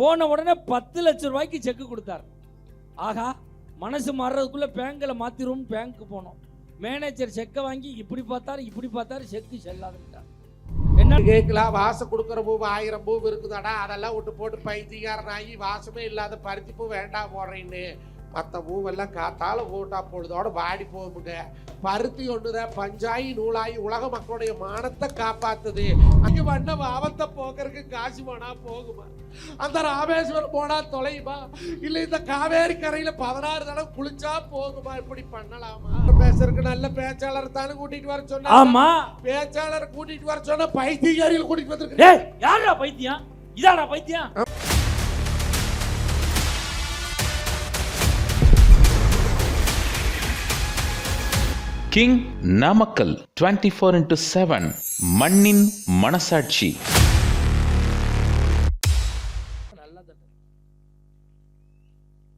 போன உடனே 10 லட்சம் ரூபாய்க்கு செக்கு கொடுத்தார். ஆகா, மனசு மாறுறதுக்குள்ள பேங்க்ல மாத்திரும். பேங்க்கு போனோம். மேனேஜர் செக்கை வாங்கி இப்படி பார்த்தாரு, செக்கு செல்லாதுட்டார். என்ன கேட்கலாம், வாசம் கொடுக்குற பூ 1000 பூ இருக்குதாடா, அதெல்லாம் விட்டு போட்டு பைத்தியக்காரன் ஆகி வாசமே இல்லாத பருத்தி பூ வேண்டாம் போடுறேன்னு மற்ற பூவெல்லாம் காத்தால போட்டா பொழுதோட வாடி போகுங்க. பருத்தி ஒண்ணுதான் பஞ்சாயி நூலாயி உலக மக்களுடைய மானத்தை காப்பாத்துது. அங்க வண்ண ஆபத்தை போக்குறதுக்கு காசு போனா போகுமா? அந்த ராமேஸ்வரம் போனா தொலையுமா? இல்ல இந்த காவேரி கரையில 16 தடவை குளிச்சா போகுமா? இப்படி பண்ணலாமா? பேசுறதுக்கு நல்ல பேச்சாளர் தானே கூட்டிட்டு வர சொன்னா. ஆமா, பேச்சாளர் கூட்டிட்டு வர சொன்னா பைத்தியக்காரியில் கூட்டிட்டு வந்திருக்க. யாரா பைத்தியம்? இதாடா பைத்தியம். கிங் நாமக்கல் 24x7 மண்ணின் மனசாட்சி.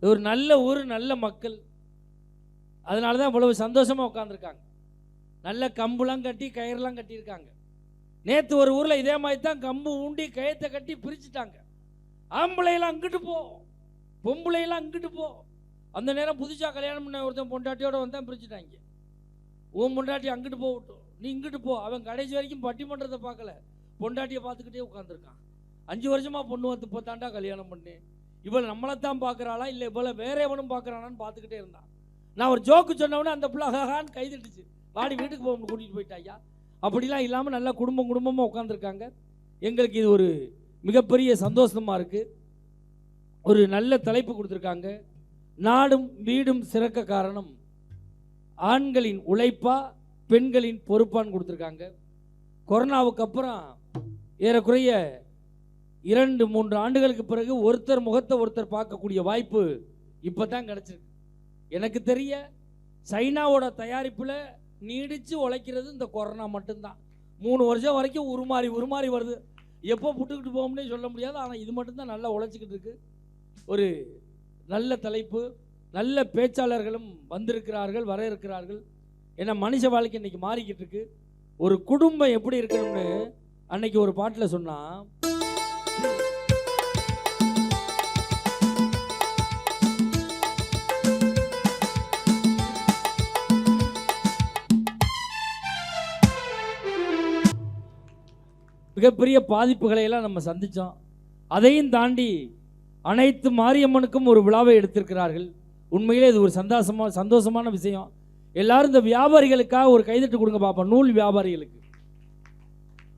ஒரு நல்ல ஊர், நல்ல மக்கள், அதனாலதான் இவ்வளவு சந்தோஷமா உட்காந்துருக்காங்க. நல்ல கம்புலாம் கட்டி கயிறுலாம் கட்டியிருக்காங்க. நேற்று ஒரு ஊர்ல இதே மாதிரி தான் கம்பு ஊண்டி கயத்தை கட்டி பிரிச்சுட்டாங்க. ஆம்பளையெல்லாம் அங்கிட்டு போ, பொம்பளையெல்லாம் அங்கிட்டு போ. அந்த நேரம் புதுசா கல்யாணம் பண்ண ஒருத்தன் பொண்டாட்டியோட வந்தான் பிரிச்சுட்டாங்க. உன் பொண்டாட்டி அங்கிட்டு போகட்டும், நீ இங்கிட்டு போ. அவன் கடைசி வரைக்கும் பட்டிமன்றத்தை பார்க்கல, பொண்டாட்டியை பார்த்துக்கிட்டே உட்காந்துருக்கான். 5 வருஷமா பொண்ணு வந்து போத்தாண்டா கல்யாணம் பண்ணேன், இவள் நம்மளைத்தான் பார்க்குறாளா இல்லை இவளை வேற எவனும் பார்க்குறானான்னு பார்த்துக்கிட்டே இருந்தான். நான் ஒரு ஜோக்கு சொன்னவொடனே அந்த பிள்ளை ஹான்னு கைதட்டுச்சு. வாடி வீட்டுக்கு போக கூட்டிகிட்டு போயிட்டாயா. அப்படிலாம் இல்லாமல் நல்லா குடும்பமாக உட்காந்துருக்காங்க. எங்களுக்கு இது ஒரு மிகப்பெரிய சந்தோஷமாக இருக்குது. ஒரு நல்ல தலைப்பு கொடுத்துருக்காங்க. நாடும் வீடும் சிறக்க காரணம் ஆண்களின் உழைப்பா பெண்களின் பொறுப்பான்னு கொடுத்துருக்காங்க. கொரோனாவுக்கு அப்புறம் ஏறக்குறைய 2-3 ஆண்டுகளுக்கு பிறகு ஒருத்தர் முகத்தை ஒருத்தர் பார்க்கக்கூடிய வாய்ப்பு இப்போ தான் கிடச்சிருக்கு. எனக்கு தெரிய சைனாவோட தயாரிப்பில் நீடித்து உழைக்கிறது இந்த கொரோனா மட்டும்தான். 3 வருஷம் வரைக்கும் உருமாறி வருது. எப்போ புட்டுக்கிட்டு போகும்னே சொல்ல முடியாது. ஆனால் இது மட்டும்தான் நல்லா உழைச்சிக்கிட்டு இருக்கு. ஒரு நல்ல தலைப்பு, நல்ல பேச்சாளர்களும் வந்திருக்கிறார்கள், வர இருக்கிறார்கள். ஏன்னா மனுஷ வாழ்க்கை இன்னைக்கு மாறிக்கிட்டு இருக்கு. ஒரு குடும்பம் எப்படி இருக்கணும்னு அன்னைக்கு ஒரு பாட்டில் சொன்னா, மிகப்பெரிய பாதிப்புகளை எல்லாம் நம்ம சந்திச்சோம். அதையும் தாண்டி அனைத்து மாரியம்மனுக்கும் ஒரு விழாவை எடுத்திருக்கிறார்கள். உண்மையிலே இது ஒரு சந்தோஷமான விஷயம். எல்லாரும் இந்த வியாபாரிகளுக்காக ஒரு கைதட்டு கொடுங்க பாப்பா. நூல் வியாபாரிகளுக்கு,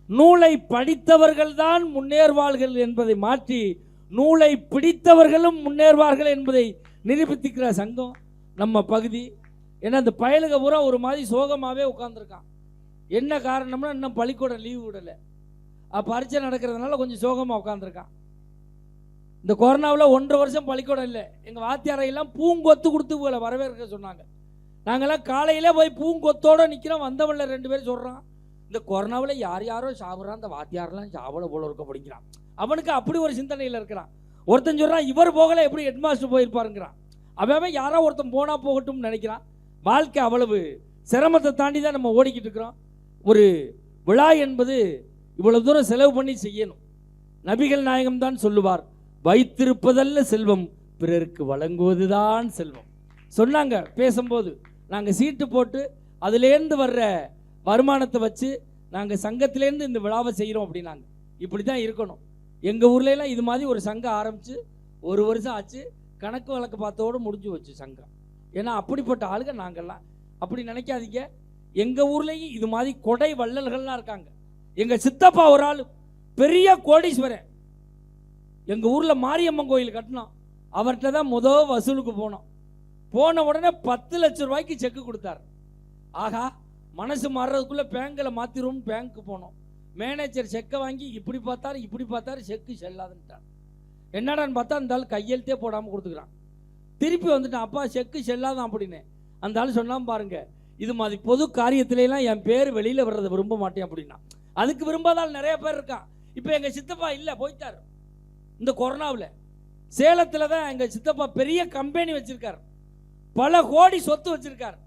நூலை படித்தவர்கள் தான் முன்னேறுவார்கள் என்பதை மாற்றி நூலை பிடித்தவர்களும் முன்னேறுவார்கள் என்பதை நிரூபித்திருக்கிற சங்கம் நம்ம பகுதி. ஏன்னா இந்த பயலுக பூரா ஒரு மாதிரி சோகமாகவே உட்காந்துருக்கான். என்ன காரணம்னா இன்னும் பள்ளிக்கூடம் லீவு விடலை, பரீட்சை நடக்கிறதுனால கொஞ்சம் சோகமாக உட்காந்துருக்கான். இந்த கொரோனாவில் 1.5 வருஷம் பள்ளிக்கூடம் இல்லை. எங்கள் வாத்தியாரையெல்லாம் பூங்கொத்து கொடுத்து உங்களை வரவேற்க சொன்னாங்க. நாங்கள்லாம் காலையிலே போய் பூங்கொத்தோடு நிற்கிறோம். வந்தவங்கள 2 பேர் சொல்கிறான், இந்த கொரோனாவில் யாரோ சாப்பிட்றான், அந்த வாத்தியாரெலாம் சாவலை போல இருக்க படிக்கிறான். அவனுக்கு அப்படி ஒரு சிந்தனையில் இருக்கிறான். ஒருத்தன் சொல்கிறான், இவர் போகலை எப்படி ஹெட் மாஸ்டர் போயிருப்பாருங்கிறான். அவன் யாரோ ஒருத்தன் போனால் போகட்டும்னு நினைக்கிறான். வாழ்க்கை அவ்வளவு சிரமத்தை தாண்டி தான் நம்ம ஓடிக்கிட்டு இருக்கிறோம். ஒரு விழா என்பது இவ்வளவு தூரம் செலவு பண்ணி செய்யணும். நபிகள் நாயகம் தான் சொல்லுவார், வைத்திருப்பதல்ல செல்வம், பிறருக்கு வழங்குவதுதான் செல்வம் சொன்னாங்க. பேசும்போது நாங்கள் சீட்டு போட்டு அதுலேருந்து வர்ற வருமானத்தை வச்சு நாங்கள் சங்கத்திலேருந்து இந்த விழாவை செய்கிறோம் அப்படின்னாங்க. இப்படி தான் இருக்கணும். எங்கள் ஊர்லலாம் இது மாதிரி ஒரு சங்கம் ஆரம்பித்து 1 வருஷம் ஆச்சு. கணக்கு வழக்கு பார்த்தோடு முடிஞ்சு வச்சு சங்கம். ஏன்னா அப்படிப்பட்ட ஆளுங்க நாங்கள்லாம். அப்படி நினைக்காதீங்க. எங்கள் ஊர்லேயும் இது மாதிரி கொடை வள்ளல்கள்லாம் இருக்காங்க. எங்கள் சித்தப்பா ஒரு ஆள் பெரிய கோடீஸ்வரன். எங்கள் ஊரில் மாரியம்மன் கோயில் கட்டினோம். அவர்கிட்ட தான் வசூலுக்கு போனோம். போன உடனே 10 லட்சம் ரூபாய்க்கு செக்கு கொடுத்தார். ஆகா, மனசு மாறுறதுக்குள்ள பேங்க்ல மாத்திரும். பேங்க்கு போனோம். மேனேஜர் செக்கை வாங்கி இப்படி பார்த்தாரு, செக்கு செல்லாதுன்ட்டார். என்னடான்னு பார்த்தா அந்த ஆள் கையெழுத்தே போடாமல் கொடுத்துக்கிறான். திருப்பி வந்துட்டான், அப்பா செக்கு செல்லாதான் அப்படின்னு. அந்த ஆள் சொன்னான், பாருங்க இது மாதிரி பொது காரியத்திலாம் என் பேர் வெளியில் வர்றதை விரும்ப மாட்டேன் அப்படின்னா. அதுக்கு விரும்பாதால் நிறைய பேர் இருக்கான். இப்போ எங்கள் சித்தப்பா இல்லை, போயிட்டார். இந்த கொரோனாவில் சேலத்தில் தான் எங்கள் சித்தப்பா பெரிய கம்பெனி வச்சிருக்கார், பல கோடி சொத்து வச்சிருக்கார்.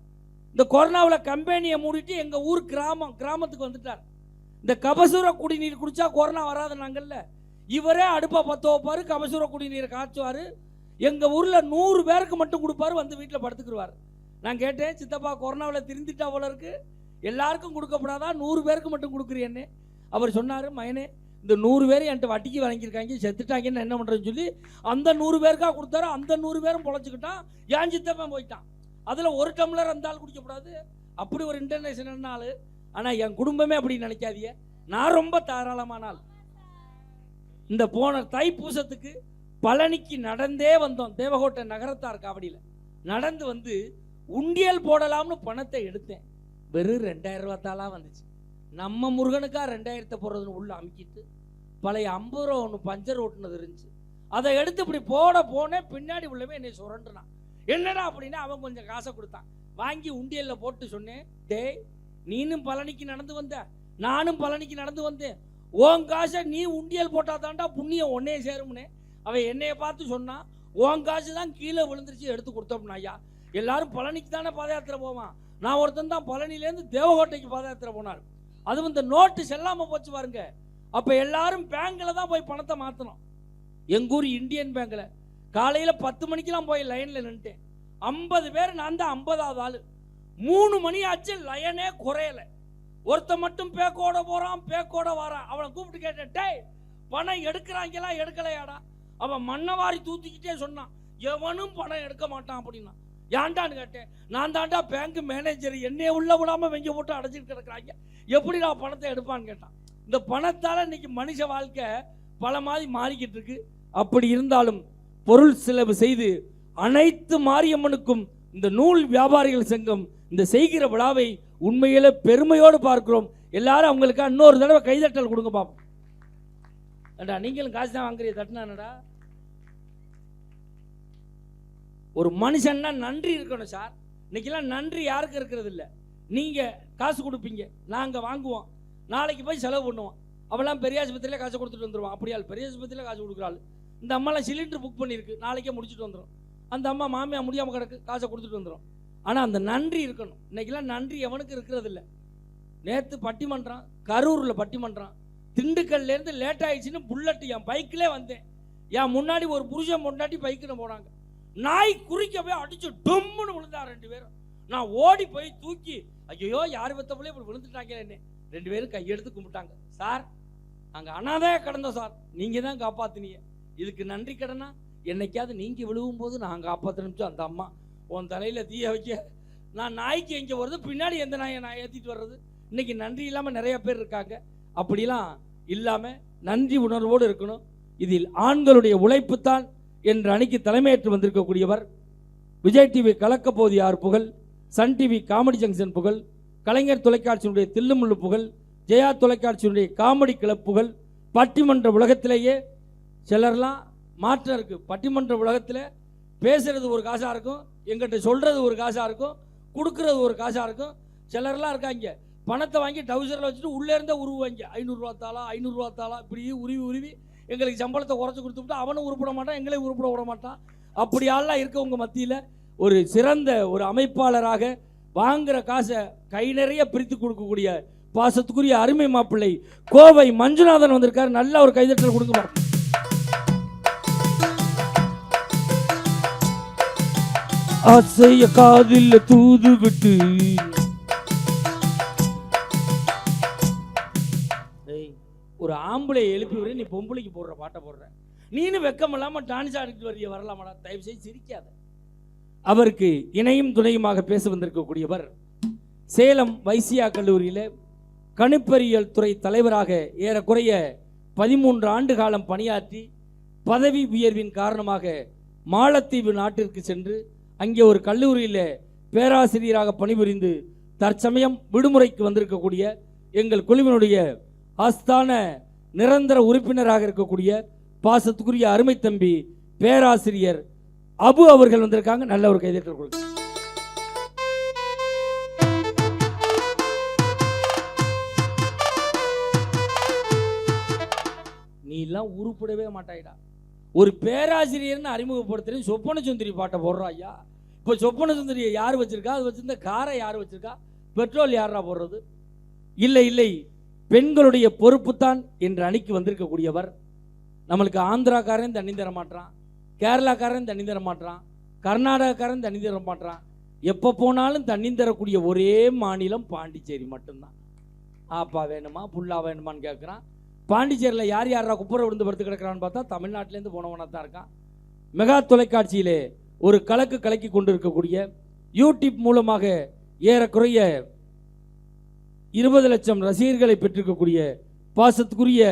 இந்த கொரோனாவில் கம்பெனியை மூடிட்டு எங்கள் ஊர் கிராமத்துக்கு வந்துட்டார். இந்த கபசுர குடிநீர் குடிச்சா கொரோனா வராது நாங்கள்ல. இவரே அடுப்பை பற்ற வைப்பாரு, கபசுர குடிநீரை காய்ச்சுவார். எங்கள் ஊரில் 100 பேருக்கு மட்டும் கொடுப்பாரு, வந்து வீட்டில் படுத்துக்குருவார். நான் கேட்டேன், சித்தப்பா கொரோனாவில் திருந்திட்டா போல இருக்கு, எல்லாருக்கும் கொடுக்கப்படாதா, 100 பேருக்கு மட்டும் கொடுக்குறியன்னு. அவர் சொன்னார், மயனே இந்த 100 பேர் என்கிட்ட வட்டிக்கு வாங்கியிருக்காங்க, செத்துட்டாங்கன்னு என்ன பண்ணுறேன்னு சொல்லி அந்த 100 பேருக்காக கொடுத்தாரு. அந்த 100 பேரும் பொழைச்சிக்கிட்டான். ஏன் சித்தப்பன் போயிட்டான். அதில் ஒரு டம்ளர் அந்த ஆள் குடிக்கக்கூடாது. அப்படி ஒரு இன்டர்நேஷனல் ஆள். ஆனால் என் குடும்பமே அப்படி நினைக்காதீங்க, நான் ரொம்ப தாராளமான ஆள். இந்த போன தைப்பூசத்துக்கு பழனிக்கு நடந்தே வந்தோம். தேவகோட்டை நகரத்தார் காவடியில் நடந்து வந்து உண்டியல் போடலாம்னு பணத்தை எடுத்தேன். வெறும் 2000 ரூபா தாளாக வந்துச்சு. நம்ம முருகனுக்கா 2000 போடுறதுன்னு உள்ள அமுக்கிட்டு பழைய 50 ரூபா ஒன்று பஞ்சர் ஓட்டுனது இருந்துச்சு. அதை எடுத்து இப்படி போனேன். பின்னாடி உள்ளவே என்னை சுரண்டுனான். என்னடா அப்படின்னா அவன் கொஞ்சம் காசை கொடுத்தான். வாங்கி உண்டியலில் போட்டு சொன்னேன், டேய் நீனும் பழனிக்கு நடந்து வந்த, நானும் பழனிக்கு நடந்து வந்தேன், உன் காசை நீ உண்டியல் போட்டா தாண்டா புண்ணியம் ஒன்னே சேரும்னே. அவன் என்னைய பார்த்து சொன்னான், உன் காசு தான் கீழே விழுந்துருச்சு, எடுத்து கொடுத்தோம்னா ஐயா எல்லாரும் பழனிக்கு தானே பாத யாத்திரை போவான். நான் ஒருத்தன் தான் பழனிலேருந்து தேவகோட்டைக்கு பாத யாத்திரை போனார். அதுவும் இந்த நோட்டு செல்லாமல் போச்சு பாருங்க. அப்போ எல்லாரும் பேங்கில் தான் போய் பணத்தை மாற்றணும். எங்கூர் இந்தியன் பேங்கில் காலையில் 10 மணிக்கெல்லாம் போய் லைனில் நின்றுட்டேன். 50 பேர், நான் தான் 50வது ஆள். 3 மணி ஆச்சு, லைனே குறையலை. ஒருத்த மட்டும் பேக்கோட போகிறான், பேக்கோட வரான். அவனை கூப்பிட்டு கேட்டேன், டேய் பணம் எடுக்கிறாங்களா எடுக்கலையாடா? அவன் மண்ணவாரி தூத்திக்கிட்டே சொன்னான், எவனும் பணம் எடுக்க மாட்டான் அப்படின்னா. ஏன்டான்னு கேட்டேன். நான் தாண்டா பேங்க் மேனேஜர், என்னைய உள்ள விடாமல் வெங்க போட்டு அடைச்சிட்டு கிடக்குறாங்க, எப்படி நான் பணத்தை எடுப்பான்னு கேட்டான். இந்த பணத்தால் இன்னைக்கு மனுஷ வாழ்க்கை பல மாதிரி மாறிக்கிட்டு இருக்கு. அப்படி இருந்தாலும் பொருள் செலவு செய்து அனைத்து மாரியம்மனுக்கும் இந்த நூல் வியாபாரிகள் சங்கம் இந்த செய்கிற விழாவை உண்மையில பெருமையோடு பார்க்கிறோம். எல்லாரும் அவங்களுக்கா இன்னொரு தடவை கைதட்டல் கொடுங்க பாப்போம். நீங்களும் காசு தான் வாங்குறீங்க, தட்டினானடா. ஒரு மனுஷன்னா நன்றி இருக்கணும் சார். இன்னைக்கெல்லாம் நன்றி யாருக்கு இருக்கிறது இல்லை. நீங்க காசு கொடுப்பீங்க, நாங்க வாங்குவோம், நாளைக்கு போய் செலவு பண்ணுவோம். அவெல்லாம் பெரிய ஆஸ்பத்திரியில காசு கொடுத்துட்டு வந்துடுவான். அப்படியால் பெரிய ஆஸ்பத்திரியில காசு கொடுக்குறாள். இந்த அம்மாலாம் சிலிண்டர் புக் பண்ணியிருக்கு, நாளைக்கே முடிச்சுட்டு வந்துடும். அந்த அம்மா மாமியா முடியாமல் கிடக்கு, காசை கொடுத்துட்டு வந்துடும். ஆனால் அந்த நன்றி இருக்கணும். இன்னைக்கெல்லாம் நன்றி எவனுக்கு இருக்கிறது இல்லை. நேற்று பட்டிமன்றம், கரூரில் பட்டிமன்றம், திண்டுக்கல்லேருந்து லேட் ஆயிடுச்சுன்னு புல்லட் என் பைக்கிலே வந்தேன். என் முன்னாடி ஒரு புருஷன் முன்னாடி பைக்குன்னு போனாங்க. நாய் குறிக்க போய் அடிச்சு டொம்முன்னு விழுந்தா 2 பேரும். நான் ஓடி போய் தூக்கி, ஐயோ யார் வெத்தப்பலே இப்படி விழுந்துட்டாங்க. என்ன 2 பேரும் கையெடுத்து கும்பிட்டாங்க. சார் நாங்கள் அனாதையாக கிடந்தோம் சார், நீங்கள் தான் காப்பாற்றினீங்க, இதுக்கு நன்றி கடனா? என்னைக்காவது நீங்கள் விழுவும் போது நான் காப்பாற்றணுச்சு. அந்த அம்மா உன் தலையில் தீய வைக்க, நான் நாய்க்கு எங்கே வருது, பின்னாடி எந்த நாயை நான் ஏற்றிட்டு வர்றது? இன்னைக்கு நன்றி இல்லாமல் நிறைய பேர் இருக்காங்க. அப்படிலாம் இல்லாமல் நன்றி உணர்வோடு இருக்கணும். இதில் ஆண்களுடைய உழைப்பு தான் என்ற அணிக்கு தலைமையேற்று வந்திருக்கக்கூடியவர் விஜய் டிவி கலக்கப்போது யார் புகழ், சன் டிவி காமெடி ஜங்ஷன் புகழ், கலைஞர் தொலைக்காட்சியினுடைய தில்லுமுள்ளு புகழ், ஜெயா தொலைக்காட்சியினுடைய காமெடி கிளப் புகழ். பட்டிமன்ற உலகத்திலேயே சிலர்லாம் மாற்றம் இருக்குது. பட்டிமன்ற உலகத்தில் பேசுறது ஒரு காசாக இருக்கும், எங்கிட்ட சொல்கிறது ஒரு காசாக இருக்கும், கொடுக்கறது ஒரு காசாக இருக்கும். சிலர்லாம் இருக்காங்க, பணத்தை வாங்கி டவுசரில் வச்சுட்டு உள்ளே இருந்தால் உருவாங்க. 500 ரூபா தாளா, 500 ரூபா தாளா, இப்படி உருவி எங்களுக்கு சம்பளத்தை குறைச்சி கொடுத்துட்டு அவனும் உருப்பிட மாட்டான், எங்களையும் உருப்பிட விட மாட்டான். அப்படியாலாம் இருக்கவங்க மத்தியில் ஒரு சிறந்த ஒரு அமைப்பாளராக வாங்குகிற காசை கை நிறைய பிரித்து கொடுக்கக்கூடிய பாசத்துக்குரிய அருமை மாப்பிள்ளை கோவை மஞ்சுநாதன் வந்திருக்காரு. நல்ல ஒரு கைதட்டல் கொடுங்க. ஆசைய காதில் தூது விட்டு ஒரு ஆம்பளை எழுப்பி விட நீ பொம்பளைக்கு போடுற பாட்டை போடுற, நீனு வெக்கம் இல்லாம டான்ஸ் ஆடிட்டு வரைய வரலாமாடா? தயவு செய்து சிரிக்காத. அவருக்கு இணையும் துணையுமாக பேச வந்திருக்கக்கூடியவர் சேலம் வைசியா கல்லூரியில் கணிப்பொறியியல் துறை தலைவராக ஏறக்குறைய 13 ஆண்டு காலம் பணியாற்றி பதவி உயர்வின் காரணமாக மாலத்தீவு நாட்டிற்கு சென்று அங்கே ஒரு கல்லூரியில் பேராசிரியராக பணிபுரிந்து தற்சமயம் விடுமுறைக்கு வந்திருக்கக்கூடிய எங்கள் குழுவினுடைய ஆஸ்தான நிரந்தர உறுப்பினராக இருக்கக்கூடிய பாசத்துக்குரிய அருமை தம்பி பேராசிரியர் அபு அவர்கள் வந்திருக்காங்க. நல்ல ஒரு கைதட்டல் கொடுங்க. நீ எல்லாம் உருப்படவே மாட்டாயிடா. ஒரு பேராசிரியர்னு அறிமுகப்படுத்துறேன், சொப்பன சுந்தரி பாட்டை போடுறா ஐயா. இப்போ சொப்பன சுந்தரியை யார் வச்சிருக்கா? அது வச்சிருந்த காரை யார் வச்சிருக்கா? பெட்ரோல் யாரா போடுறது? இல்லை இல்லை, பெண்களுடைய பொறுப்பு தான் என்ற அணிக்கு வந்திருக்கக்கூடியவர் நம்மளுக்கு ஆந்திராக்காரன் தண்ணி தர மாட்டான், கேரளாக்காரன் தண்ணி தர மாட்டான், கர்நாடகாக்காரன் தண்ணி தர மாட்டான். எப்போ போனாலும் தண்ணி தரக்கூடிய ஒரே மாநிலம் பாண்டிச்சேரி மட்டும்தான். ஆப்பா வேணுமா புல்லா வேணுமான்னு கேட்குறான். பாண்டிச்சேரியில் யார் யாரா குப்புற விழுந்து படுத்து கிடக்கிறான்னு பார்த்தா தமிழ்நாட்டிலேருந்து போனவனாக தான் இருக்கான். மெகா தொலைக்காட்சியிலே ஒரு கலக்கி கொண்டிருக்கக்கூடிய யூடியூப் மூலமாக ஏறக்குறைய 20 லட்சம் ரசிகர்களை பெற்றிருக்கக்கூடிய பாசத்துக்குரிய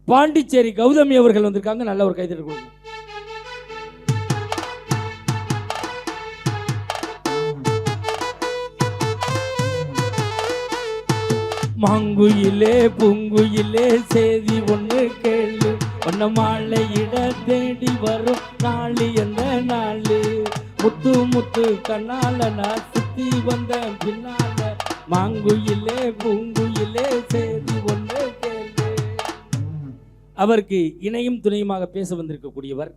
பாண்டிச்சேரி கௌதமி அவர்கள் வந்திருக்காங்க. நல்ல ஒரு கைதட்டல் கொடுங்க. மாங்குயிலே பூங்குயிலே செய்தி ஒன்று கேளு, ஒன்ன மாலையிட தேடி வரும் நாளு எந்த நாளு, முத்து முத்து கண்ணால நான் சுத்தி வந்த பின்னால, மாங்குயிலே பூங்குயிலே செய்தி ஒன்று கேளு. அவருக்கு இணையும் துணையுமாக பேச வந்திருக்கக்கூடியவர்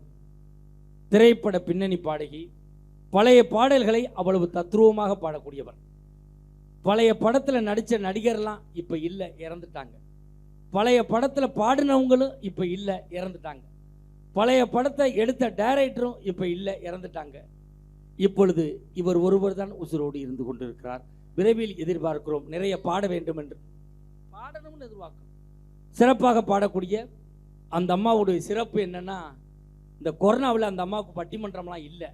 திரைப்பட பின்னணி பாடகி, பழைய பாடல்களை அவ்வளவு தத்ரூபமாக பாடக்கூடியவர். பழைய படத்தில் நடித்த நடிகர்லாம் இப்போ இல்லை, இறந்துட்டாங்க. பழைய படத்தில் பாடினவங்களும் இப்போ இல்லை, இறந்துட்டாங்க. பழைய படத்தை எடுத்த டைரக்டரும் இப்போ இல்லை, இறந்துட்டாங்க. இப்பொழுது இவர் ஒருவர் தான் உசுரோடு இருந்து கொண்டிருக்கிறார். விரைவில் எதிர்பார்க்கிறோம் நிறைய பாட வேண்டும் என்று, பாடணும்னு எதிர்பார்க்கிறோம். சிறப்பாக பாடக்கூடிய அந்த அம்மாவுடைய சிறப்பு என்னன்னா, இந்த கொரோனாவில் அந்த அம்மாவுக்கு பட்டிமன்றம்லாம் இல்லை.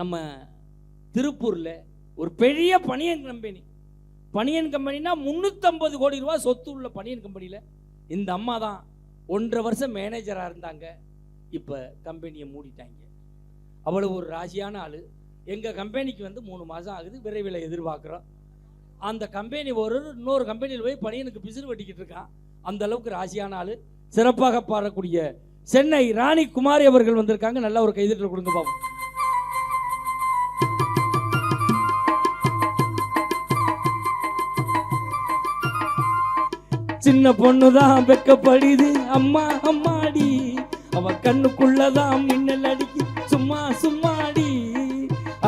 நம்ம திருப்பூரில் ஒரு பெரிய பனியன் கம்பெனினா 350 கோடி ரூபா சொத்து உள்ள பனியன் கம்பெனியில் இந்த அம்மா தான் 1.5 வருஷம் மேனேஜராக இருந்தாங்க. இப்போ கம்பெனியை மூடிட்டாங்க. அவ்வளோ ஒரு ராசியான ஆள். எங்கள் கம்பெனிக்கு வந்து 3 மாதம் ஆகுது, விரைவில் எதிர்பார்க்குறோம். அந்த கம்பெனி இன்னொரு கம்பெனியில் போய் பனியனுக்கு பிசிறு வெட்டிக்கிட்டு இருக்கான். அந்த அளவுக்கு ராசியான ஆள். சிறப்பாக பாடக்கூடிய சென்னை ராணி குமாரி அவர்கள் வந்திருக்காங்க. நல்ல ஒரு கைதட்டல் கொடுங்க பாப்போம். சின்ன பொண்ணுதான் வெக்கப்படுது அம்மா அம்மாடி, அவ கண்ணுக்குள்ளதான் மின்னல் அடிக்கி சும்மா சும்மாடி,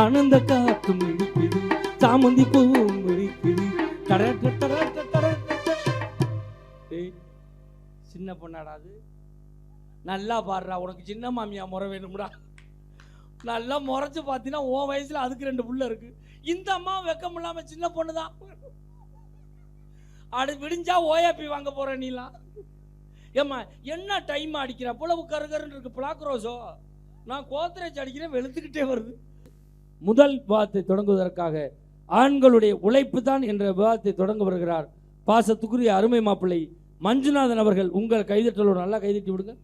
ஆனந்த காத்து மிடிக்குது சாமந்தி பூ மிடிக்குது. சின்ன பொண்ணாடாது, நல்லா பாடுறா. உனக்கு சின்ன மாமியா முறை வேணும்டா. நல்லா முறைச்சு பார்த்தீங்கன்னா உன் வயசுல அதுக்கு 2 புள்ள இருக்கு. இந்த அம்மா வெக்கம் இல்லாம சின்ன பொண்ணுதான். அது விடிஞ்சா ஓயாப்பி வாங்க போற நீலாம். ஏம்மா என்ன டைம் அடிக்கிற புலவு கருகருன்னு இருக்கு பிளாக் ரோஸோ. நான் கோத்ரேஜ் அடிக்கிறேன், வெளுத்துக்கிட்டே வருது. முதல் விவாதத்தை தொடங்குவதற்காக ஆண்களுடைய உழைப்பு தான் என்ற விவாதத்தை தொடங்க வருகிறார் பாசத்துக்குரிய அருமை மாப்பிள்ளை மஞ்சுநாதன் அவர்கள். உங்கள் கைதட்டலோடு நல்லா கைதட்டி விடுங்க.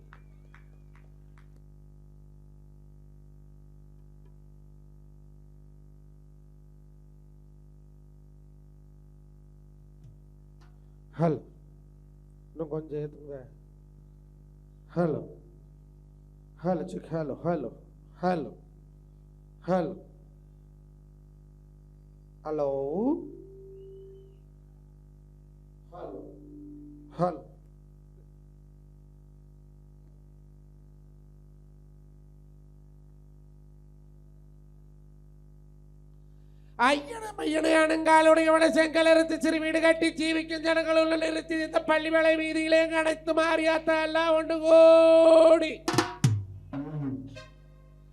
ஹலோ, இன்னும் கொஞ்சம் ஏற்றுங்க. ஹலோ ஹலோ சிக், hello hello hello hello hello hello hello. ஐயனை அணுங்காலுடையவனை செங்கலறுத்து சிறு வீடு கட்டி ஜீவிக்கும் ஜனங்களுள்ள நிறுத்தி இந்த பள்ளிமலை வீதியிலே அனைத்து மாறியாத்தா எல்லாம் ஒன்று கோடி.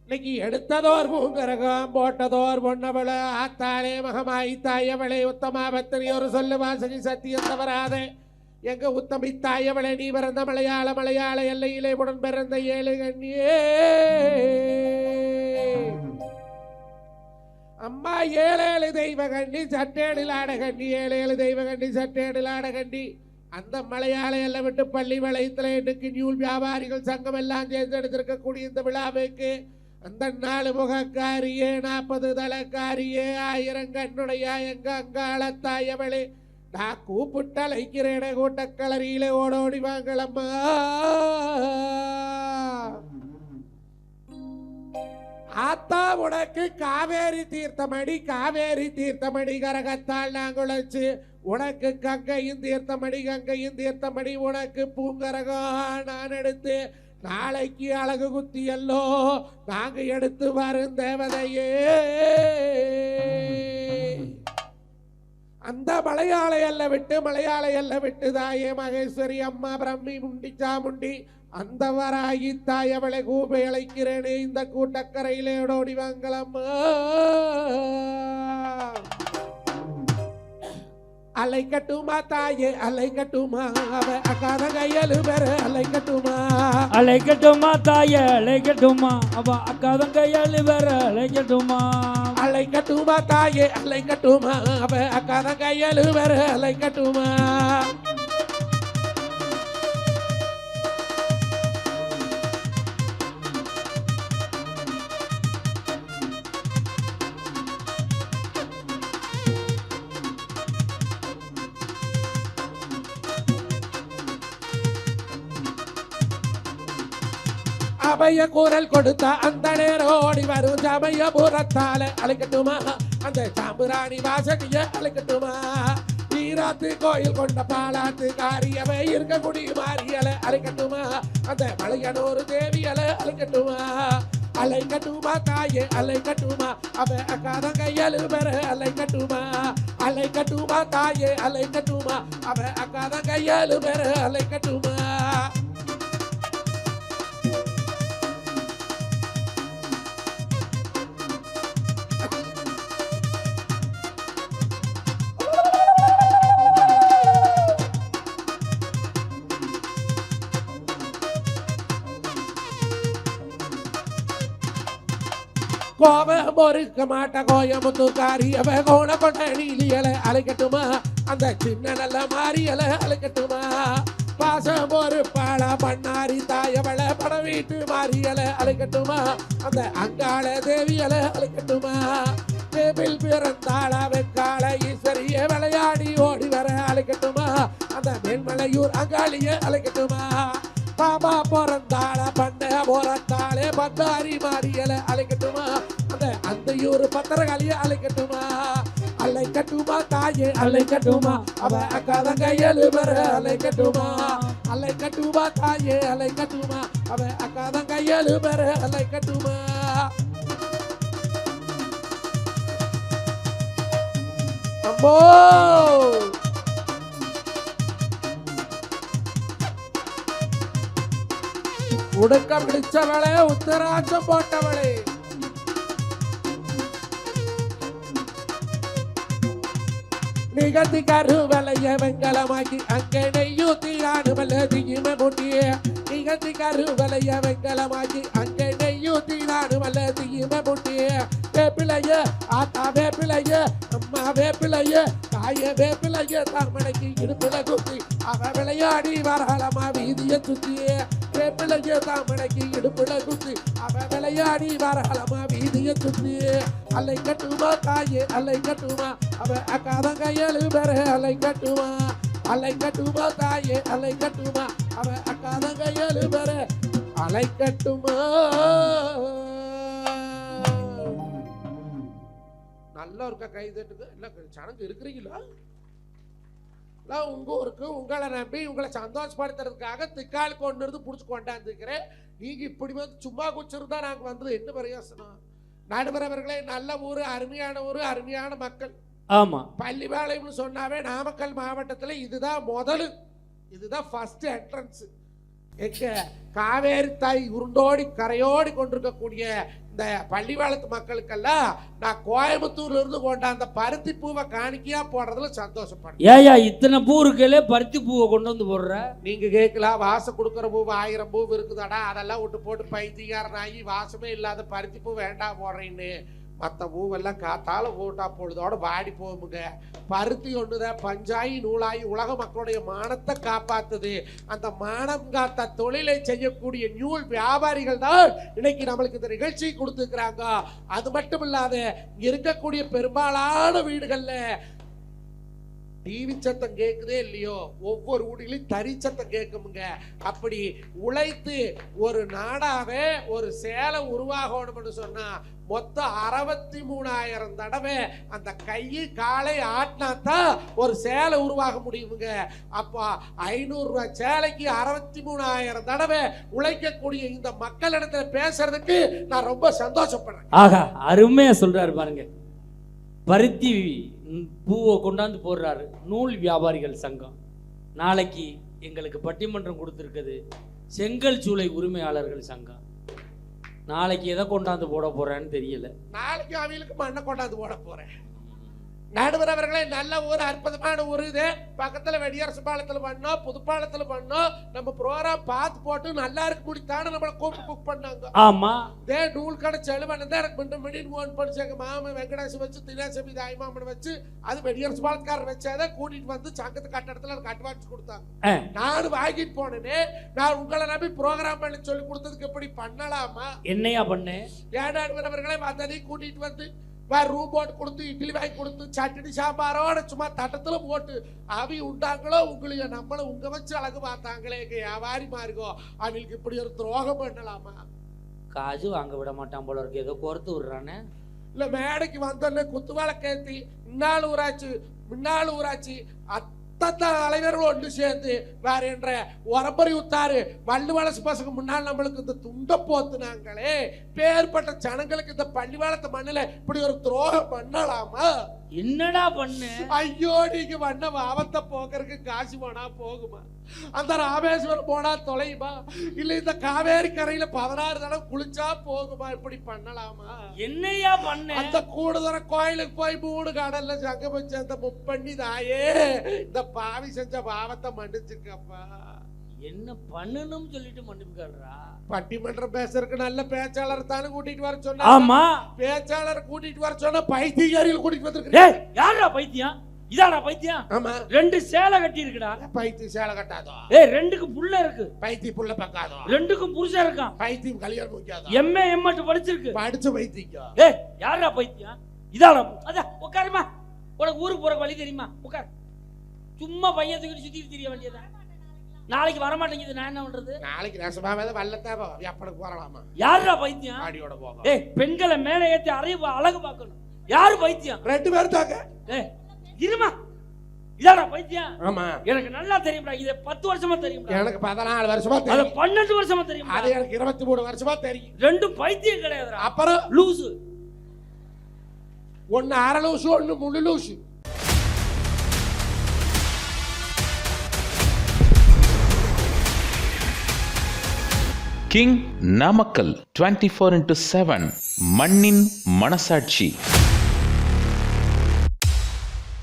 இன்னைக்கு எடுத்ததோர் பூங்கரகம் போட்டதோர் பொன்னவள ஆத்தாலே மகமாய் தாயவளே உத்தமாபத்திரி ஒரு சொல்லு வாசகி சத்தியம் தவறாதே. எங்க உத்தமி தாயவளே நீ பிறந்த மலையாள எல்லையிலே உடன் பிறந்த 7 கண்ணியே அம்மா 7 தெய்வ கண்டி சட்டேடில் ஆடகண்டி 7 தெய்வ கண்டி சட்டேடில் ஆடகண்டி. அந்த மலையாள எல்லை விட்டு பள்ளி வளையத்தில் இன்னைக்கு நியூல் வியாபாரிகள் சங்கம் எல்லாம் தேர்ந்தெடுத்திருக்கக்கூடிய இந்த விழாவுக்கு அந்த 4 முகக்காரியே 40 தலக்காரியே 1000 கண்ணுடைய எங்க அங்காளத்தாயவளே நான் கூப்பிட்டழைக்கிறேன கூட்டக்களரியிலே ஓடோடி வாங்களம்மா. ஆத்தா உனக்கு காவேரி தீர்த்தமடி காவேரி தீர்த்தமடி கரகத்தால் நாங்குழைச்சு உனக்கு கங்கையும் தீர்த்தமடி உனக்கு பூங்கரகம் நான் எடுத்து நாளைக்கு அழகு குத்தியல்லோ நாங்க எடுத்து வரும் தேவதையே. அந்த மலையாள எல்லை விட்டு தாயே மகேஸ்வரி அம்மா பிரம்மி முண்டி சாமுண்டி அந்த வராகி தாய் அவளை கூப்பை அழைக்கிறேனே இந்த கூட்டக்கரையிலே ஓடி வாங்கலம்மா. அலை கட்டுமா தாயே அலை கட்டுமா அவ அக்காத கையலு பெற அலை கட்டுமா. அலை கட்டுமா தாயே அலை கட்டுமா அவ அக்காத கையலு பெற அலை கட்டுமா. அலை கட்டுமா தாயே அலை கட்டுமா அவ அக்காத கையலு பெற அலை கட்டுமா. அபய குரல் கொடுத்த அந்த நேரம் ஓடி வரும் சமயபுரத்தால அழைக்கட்டுமா. அந்த சாம்புராணி வாசகிய அழைக்கட்டுமா. ஈராத்து கோயில் கொண்ட பாலாத்து காரியவை இருக்கக்கூடிய மாரியலை அழைக்கட்டுமா. அந்த மலையனூர் தேவியலை அழைக்கட்டுமா. அலைக்கட்டுமா தாயே அலைக்கட்டுமா அவ அக்காத கையலு பெற அலைக்கட்டுமா. அலைக்கட்டுமா தாயே அலைக்கட்டுமா அவ அக்காத கையலு பெற அலைக்கட்டுமா. கோபம் பொறுக்க மாட்ட கோயமுத்துக்காரியவ கோண கொண்ட நீலியலை அழைக்கட்டுமா. அந்த சின்ன நல்ல மாரியலை அழைக்கட்டுமா. பாசம் பொறுப்பாள பண்ணாரி தாயவளை பட வீட்டு மாரியலை அழைக்கட்டுமா. அந்த அங்காள தேவியலை அழைக்கட்டுமா. தேவில் பிறந்தாள வெக்காள ஈஸ்வரிய விளையாடி ஓடி வர அழைக்கட்டுமா. அந்த மேன்மலையூர் அங்காளிய அழைக்கட்டுமா. பாபா பிறந்தாள பண்ண போறத்தாளே பந்தாரி மாரியலை அழைக்கட்டுமா. அந்த ஊரு பத்திரகாளிய அழைக்கட்டுமா. அலைக்கட்டுமா தாயே அலைக்கட்டுமா அவ அக்காத கையலு பெற அலைக்கட்டுமா. அலைக்கட்டுமா தாயே அலைக்கட்டுமா அவ அக்காத கையலு பெற அலைக்கட்டுமா. அம்மோ உடுக்க பிடிச்சவளே உத்தராட்சம் போட்டவளே. நிகழ்த்தி கருவலைய வெங்கலமாக்கி அங்கே நெய்யூத்தி நானுமல்ல முட்டியே. நிகழ்த்தி கருவலைய வெங்கலமாக்கி அங்கே நெய்யூத்தி நானுமல்ல முட்டியே. வேப்பிலைய ஆத்தா வேப்பிலைய அம்மா வேப்பிலைய தாய வேப்பிலைய தாமடைக்கு இடுப்புல குத்தி அவ விளையாடி வரலமா வீதிய சுத்தியே. வேப்பிலைய தாமடைக்கு இடுப்புல குத்தி அவ விளையாடி வரலமா வீதிய சுத்தியே. அலை கட்டுமா தாயே அலை கட்டுமா அவ அக்காத கையலு பெற அலை கட்டுமா. அலை கட்டுமா தாயே அலை கட்டுமா அவ அக்காத கையலு பெற அலை கட்டுமா. நல்லா இருக்க கை தட்டுக்கு இல்லை சனங்க இருக்கிறீங்களா? உங்க ஊருக்கு உங்களை நம்பி உங்களை சந்தோஷப்படுத்துறதுக்காக திக்கால் கொண்டு இருந்து பிடிச்சி கொண்டாந்துக்கிறேன். நீங்க இப்படி வந்து சும்மா குச்சிருந்தா நாங்க வந்தது என்ன பிரயோசனம்? நடுவர் அவர்களே, நல்ல ஊரு, அருமையான ஊரு, அருமையான மக்கள். ஆமா, பள்ளிபாளையம்னு சொன்னாவே நாமக்கல் மாவட்டத்துல இதுதான் முதல், இதுதான் ஃபர்ஸ்ட் என்ட்ரன்ஸ். எங்க காவேரி தாய் உருண்டோடி கரையோடி கொண்டிருக்கக்கூடிய இந்த பள்ளிவாளத்து மக்களுக்கெல்லாம் நான் கோயம்புத்தூர்ல இருந்து கொண்டாந்த பருத்தி பூவை காணிக்கையா போடுறதுல சந்தோஷப்படுறேன். ஏயா இத்தனை பூ இருக்கலே பருத்தி பூவை கொண்டு வந்து போடுற? நீங்க கேட்கலாம், வாசம் கொடுக்குற பூ 1000 பூ இருக்குதாடா, அதெல்லாம் விட்டு போட்டு பைத்தியக்காரன் ஆகி வாசமே இல்லாத பருத்தி பூ வேண்டாம் போடுறேன்னு. மற்ற பூவெல்லாம் காத்தால போட்டா பொழுதோட வாடி போகுங்க. பருத்தி ஒண்ணுதான் பஞ்சாயி நூலாயி உலக மக்களுடைய மானத்தை காப்பாத்துது. அந்த மானம் காத்த தொழிலை செய்யக்கூடிய நூல் வியாபாரிகள் தான் இன்னைக்கு நம்மளுக்கு இந்த நிகழ்ச்சி கொடுத்துருக்குறாங்க. அது மட்டும் இல்லாத இருக்கக்கூடிய பெரும்பாலான வீடுகள்ல டிவி சத்தம் கேட்குதே இல்லையோ, ஒவ்வொரு வீடுகளையும் தறி சத்தம் கேட்குமுங்க. அப்படி உழைத்து ஒரு நாடாவே ஒரு சேலை உருவாகணும்னு சொன்னா மொத்தம் 63,000 தடவை அந்த கையை காலை ஆட்டினாத்தான் ஒரு சேலை உருவாக முடியுமுங்க. அப்போ 500 ரூபாய் சேலைக்கு 63,000 தடவை உழைக்கக்கூடிய இந்த மக்களிடத்துல பேசுறதுக்கு நான் ரொம்ப சந்தோஷப்படுறேன். ஆகா, அருமையா சொல்றாரு பாருங்க. பருத்தி பூவை கொண்டாந்து போடுறாரு நூல் வியாபாரிகள் சங்கம். நாளைக்கு எங்களுக்கு பட்டிமன்றம் கொடுத்துருக்குது. செங்கல் சூளை உரிமையாளர்கள் சங்கம். நாளைக்கு எதை கொண்டாந்து போட போறேன்னு தெரியல. நாளைக்கு அவங்களுக்கு மண்ணை கொண்டாந்து போட போறேன். நடுவர் அவர்களே, நல்ல ஒரு அற்புதமான ஒரு இது. பக்கத்துல வெடியரசு பாலத்துல பண்ணோம், புதுப்பாலத்துல பண்ணோம். நம்ம ப்ரோக்ராம் பார்த்து போட்டு நல்லா இருக்கு முடித்தானு நம்மளை கூப்பிட்டு புக் பண்ணாங்க. ஆமா, இதே நூல் கடை செலவன் தான் எனக்கு மீண்டும் மீண்டும் ஃபோன் பண்ணிச்சு. எங்க மாமன் வெங்கடேஷ் வச்சு தினேசபி தாய்மாமன் வச்சு அது வெடியரசு பாலத்துக்காரர் வச்சாதான் கூட்டிட்டு வந்து சங்கத்து கட்டடத்துல எனக்கு அட்வான்ஸ் கொடுத்தாங்க. நானும் வாங்கிட்டு போனேனே. நான் உங்களை நம்பி ப்ரோக்ராம் பண்ணி சொல்லி கொடுத்ததுக்கு எப்படி பண்ணலாமா? என்னையா பண்ணேன்? ஏன் நடுவர் அவர்களே, வந்ததையும் கூட்டிட்டு வந்து ரூம் போட்டு கொடுத்து, இட்லி வாங்கி கொடுத்து, சட்னி சாம்பாரோட சும்மா தட்டத்துல போட்டு அவி உண்டாங்களோ உங்களைய நம்மளும் உங்க வச்சு அழகு பார்த்தாங்களே வியாபாரிமா இருக்கோ. அவங்களுக்கு இப்படி ஒரு துரோகம் பண்ணலாமா? காசு வாங்க விட மாட்டான் போல இருக்கு, ஏதோ கோர்த்து விடுறானே. இல்ல, மேடைக்கு வந்தோடனே குத்துவாளை கேத்தி முன்னாள் ஊராட்சி அத்தனை தலைவர்கள் ஒன்று சேர்ந்து வேற என்ற உரம்பரி உத்தாரு வள்ளு வளசு பசங்க முன்னால் நம்மளுக்கு இந்த துண்ட போத்துனாங்களே. பேர்பட்ட ஜனங்களுக்கு இந்த பள்ளிவாளத்தை மண்ணில இப்படி ஒரு துரோகம் பண்ணலாமா? என்னடா பண்ணு? ஐயோ, நீங்க பண்ண பாவத்தை போக்குறதுக்கு காசு போனா போகுமா? அந்த ராமேஸ்வரம் போனா தொலையுமா? இல்ல இந்த காவேரி கரையில 16 தடவை குளிச்சா போகுமா? இப்படி பண்ணலாமா? என்னையா பண்ண? அந்த கூடுதல கோயிலுக்கு போய் 3 கடல்ல சங்கம் வச்சு அந்த முப்பண்ணி தாயே இந்த பாவி செஞ்ச பாவத்தை மன்னிச்சுக்கப்பா. என்ன பண்ணணும்னு சொல்லிட்டு மன்னிப்புக்கா. பட்டிமன்றம் பேசுறதுக்கு நல்ல பேச்சாளர் தானே கூட்டிட்டு வர சொன்னா. ஆமா, பேச்சாளர் கூட்டிட்டு வர சொன்னா பைத்தியக்காரிகள் கூட்டிட்டு வந்திருக்கேன். யாரா பைத்தியம்? இதாடா பைத்தியம்? ஆமா, 2 சேலை கட்டி இருக்குடா. பைத்தியம் சேலை கட்டாதோ? 2க்கு புள்ள இருக்கு. பைத்தியம் புள்ள பக்காதோ? 2க்கும் புருஷன் இருக்கான். பைத்தியம் கல்யாணம் முடிக்காதோ? MA MEd படிச்சிருக்கு. படிச்ச பைத்தியம். யாரா பைத்தியம்? இதாடா. அத உட்காருமா. உனக்கு ஊருக்கு போற வழி தெரியுமா? உட்கார். சும்மா பையன் தூக்கிட்டு சுத்திட்டு தெரிய வேண்டியதா? நாளைக்கு வர மாட்டேங்குது, நான் என்ன பண்றது? நாளைக்கு ரசமாவே வல்லத்தாவோ எப்படக்கு போறலாமா? யாரா பைத்தியம்? ஆடியோட போக. பெண்களை மேலே ஏத்தி அழகு பார்க்கணும். யாரு பைத்தியம்? 2 பேர் தாங்க. இருமா, இதாடா பைத்தியம்? ஆமா, எனக்கு நல்லா தெரியும்டா. இது 10 வருஷமா தெரியும். எனக்கு 14 வருஷமா தெரியும். அது 12 வருஷமா தெரியும். அது எனக்கு 23 வருஷமா தெரியும். 2 பைத்தியம் கிடையாதுடா. அப்புறம் லூசு. ஒன்னு அரை லூசு, ஒன்னு முழு லூசு. கிங் நாமக்கல் 24/7 மண்ணின் மனசாட்சி.